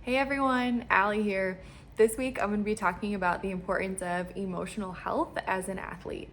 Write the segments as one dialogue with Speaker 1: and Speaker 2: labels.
Speaker 1: Hey everyone, Allie here. This week I'm going to be talking about the importance of emotional health as an athlete.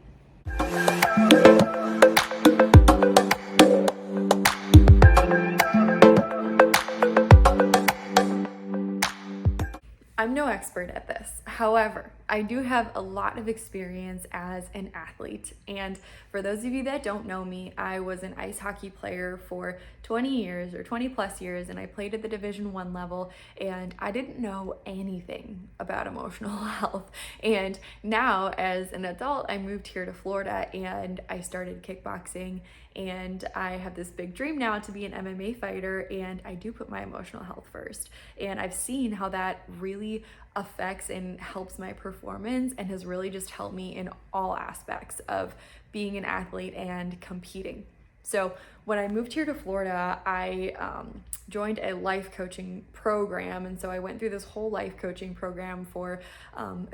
Speaker 1: I'm no expert at this. However, I do have a lot of experience as an athlete. And for those of you that don't know me, I was an ice hockey player for 20 years or 20 plus years, and I played at the Division 1 level, and I didn't know anything about emotional health. And now as an adult, I moved here to Florida and I started kickboxing, and I have this big dream now to be an MMA fighter, and I do put my emotional health first. And I've seen how that really affects and helps my performance and has really just helped me in all aspects of being an athlete and competing. So when I moved here to Florida, I joined a life coaching program. And so I went through this whole life coaching program for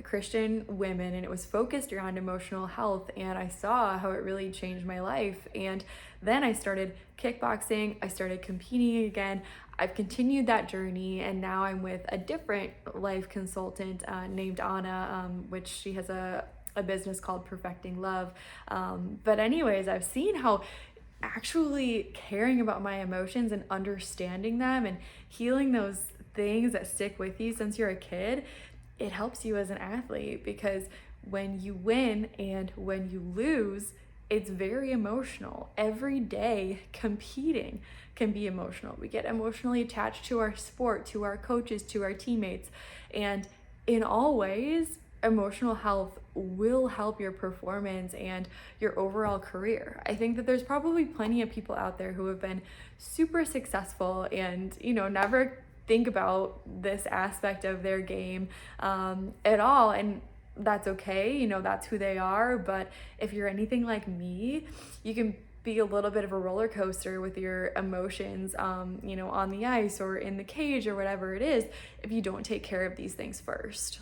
Speaker 1: Christian women, and it was focused around emotional health. And I saw how it really changed my life. And then I started kickboxing, I started competing again. I've continued that journey, and now I'm with a different life consultant named Anna, which she has a business called Perfecting Love. But anyways, I've seen how actually caring about my emotions and understanding them and healing those things that stick with you since you're a kid, it helps you as an athlete, because when you win and when you lose, it's very emotional. Every day competing can be emotional. We get emotionally attached to our sport, to our coaches, to our teammates. And in all ways, emotional health will help your performance and your overall career. I think that there's probably plenty of people out there who have been super successful and, never think about this aspect of their game at all. And that's okay, that's who they are. But if you're anything like me, you can be a little bit of a roller coaster with your emotions, on the ice or in the cage or whatever it is, if you don't take care of these things first.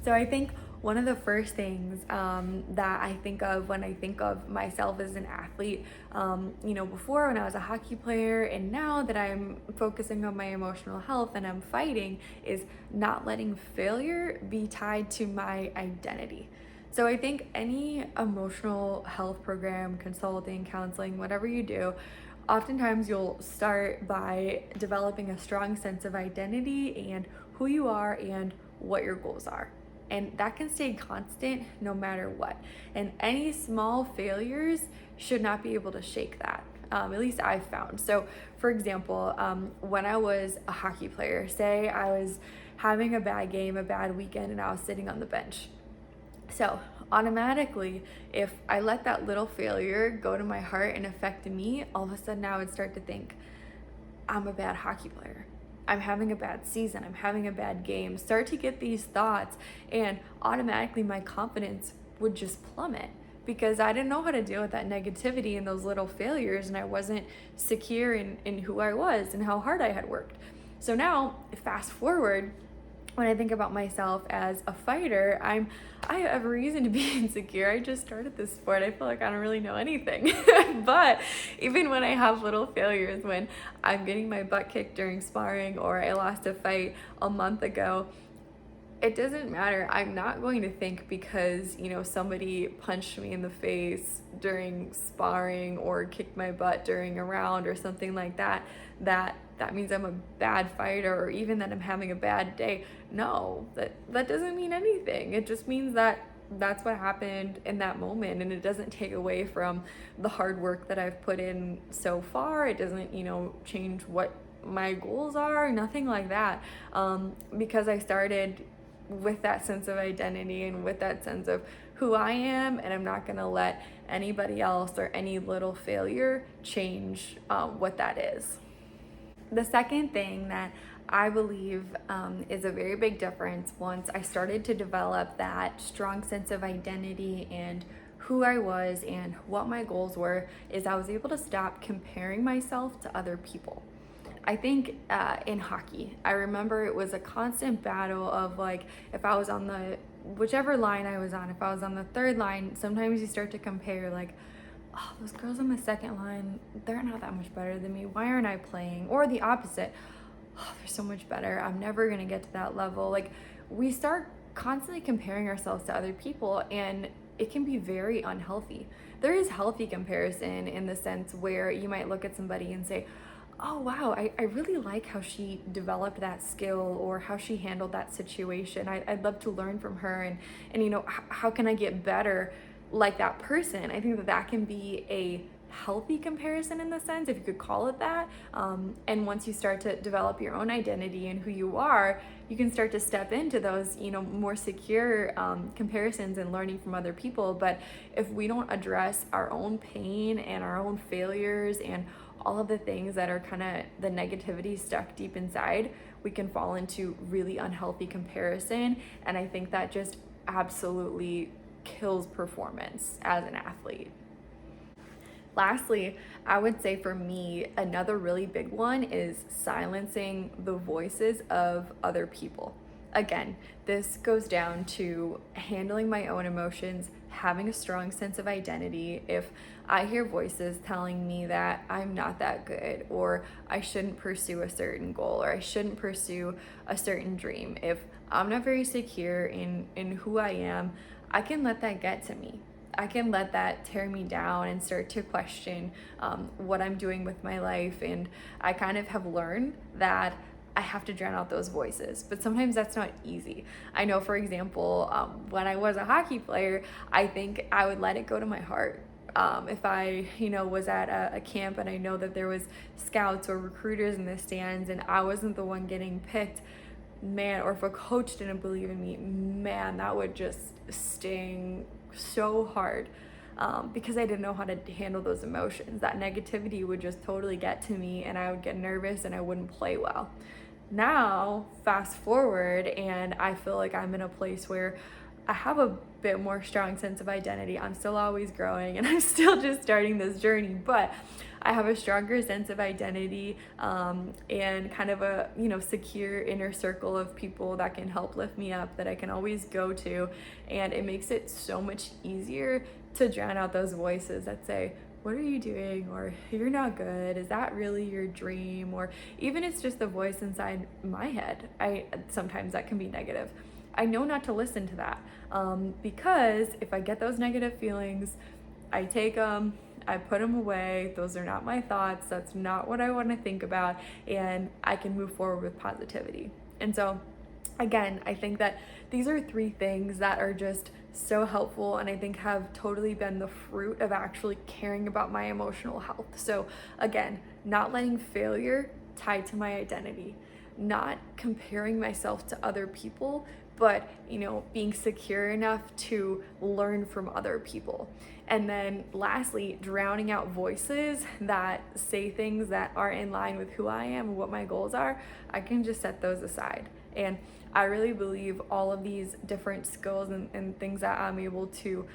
Speaker 1: So I think one of the first things that I think of when I think of myself as an athlete, before when I was a hockey player and now that I'm focusing on my emotional health and I'm fighting, is not letting failure be tied to my identity. So I think any emotional health program, consulting, counseling, whatever you do, oftentimes you'll start by developing a strong sense of identity and who you are and what your goals are. And that can stay constant no matter what. And any small failures should not be able to shake that. At least I've found. So, for example, when I was a hockey player, say I was having a bad game, a bad weekend, and I was sitting on the bench. So, automatically, if I let that little failure go to my heart and affect me, all of a sudden I would start to think, I'm a bad hockey player. I'm having a bad season, I'm having a bad game. Start to get these thoughts, and automatically my confidence would just plummet because I didn't know how to deal with that negativity and those little failures, and I wasn't secure in who I was and how hard I had worked. So now, fast forward, when I think about myself as a fighter, I have a reason to be insecure. I just started this sport. I feel like I don't really know anything. But even when I have little failures, when I'm getting my butt kicked during sparring or I lost a fight a month ago, it doesn't matter. I'm not going to think because, somebody punched me in the face during sparring or kicked my butt during a round or something like that, that means I'm a bad fighter, or even that I'm having a bad day. No, that doesn't mean anything. It just means that that's what happened in that moment, and it doesn't take away from the hard work that I've put in so far. It doesn't, change what my goals are, nothing like that. Because I started with that sense of identity and with that sense of who I am, and I'm not gonna let anybody else or any little failure change what that is. The second thing that I believe is a very big difference once I started to develop that strong sense of identity and who I was and what my goals were, is I was able to stop comparing myself to other people. I think in hockey, I remember it was a constant battle of, like, if I was on the whichever line I was on, if I was on the third line, sometimes you start to compare, like, oh, those girls on the second line, they're not that much better than me. Why aren't I playing? Or the opposite. oh, they're so much better. I'm never going to get to that level. Like, we start constantly comparing ourselves to other people, and it can be very unhealthy. There is healthy comparison in the sense where you might look at somebody and say, oh wow, I really like how she developed that skill or how she handled that situation. I'd love to learn from her, and how can I get better like that person? I think that that can be a healthy comparison in the sense, if you could call it that. And once you start to develop your own identity and who you are, you can start to step into those, more secure comparisons and learning from other people. But if we don't address our own pain and our own failures and all of the things that are kind of the negativity stuck deep inside, we can fall into really unhealthy comparison. And I think that just absolutely kills performance as an athlete. Lastly, I would say for me, another really big one is silencing the voices of other people. Again, this goes down to handling my own emotions, having a strong sense of identity. If I hear voices telling me that I'm not that good, or I shouldn't pursue a certain goal, or I shouldn't pursue a certain dream, if I'm not very secure in who I am, I can let that get to me. I can let that tear me down and start to question what I'm doing with my life. And I kind of have learned that I have to drown out those voices, but sometimes that's not easy. I know, for example, when I was a hockey player, I think I would let it go to my heart. If I, was at a camp and I know that there was scouts or recruiters in the stands and I wasn't the one getting picked, man, or if a coach didn't believe in me, man, that would just sting so hard. Because I didn't know how to handle those emotions. That negativity would just totally get to me and I would get nervous and I wouldn't play well. Now, fast forward, and I feel like I'm in a place where I have a bit more strong sense of identity. I'm still always growing and I'm still just starting this journey, but I have a stronger sense of identity and kind of a secure inner circle of people that can help lift me up, that I can always go to. And it makes it so much easier to drown out those voices that say, what are you doing? Or you're not good. Is that really your dream? Or even it's just the voice inside my head. Sometimes that can be negative. I know not to listen to that because if I get those negative feelings, I take them, I put them away. Those are not my thoughts. That's not what I want to think about. And I can move forward with positivity. And so, again, I think that these are 3 things that are just so helpful and I think have totally been the fruit of actually caring about my emotional health. So again, not letting failure tie to my identity, not comparing myself to other people, but being secure enough to learn from other people. And then lastly, drowning out voices that say things that aren't in line with who I am and what my goals are. I can just set those aside. And I really believe all of these different skills and things that I'm able to,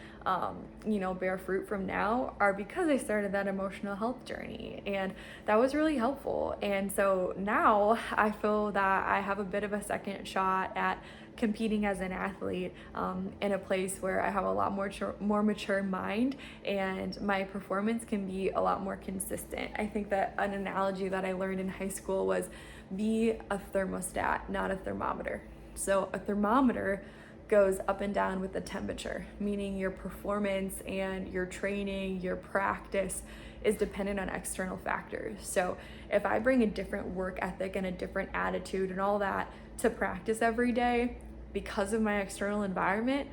Speaker 1: bear fruit from now are because I started that emotional health journey. And that was really helpful. And so now I feel that I have a bit of a second shot at competing as an athlete in a place where I have a lot more mature mind and my performance can be a lot more consistent. I think that an analogy that I learned in high school was be a thermostat, not a thermometer. So a thermometer goes up and down with the temperature, meaning your performance and your training, your practice is dependent on external factors. So if I bring a different work ethic and a different attitude and all that to practice every day because of my external environment,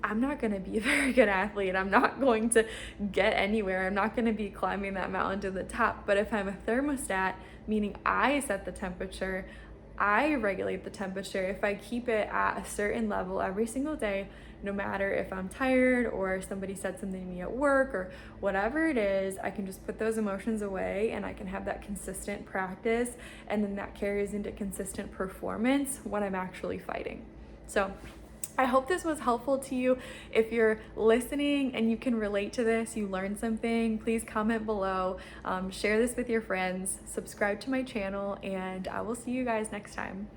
Speaker 1: I'm not going to be a very good athlete. I'm not going to get anywhere. I'm not going to be climbing that mountain to the top. But if I'm a thermostat, meaning I set the temperature, I regulate the temperature. If I keep it at a certain level every single day, no matter if I'm tired or somebody said something to me at work or whatever it is, I can just put those emotions away and I can have that consistent practice, and then that carries into consistent performance when I'm actually fighting. So I hope this was helpful to you. If you're listening and you can relate to this, you learned something, please comment below, share this with your friends, subscribe to my channel, and I will see you guys next time.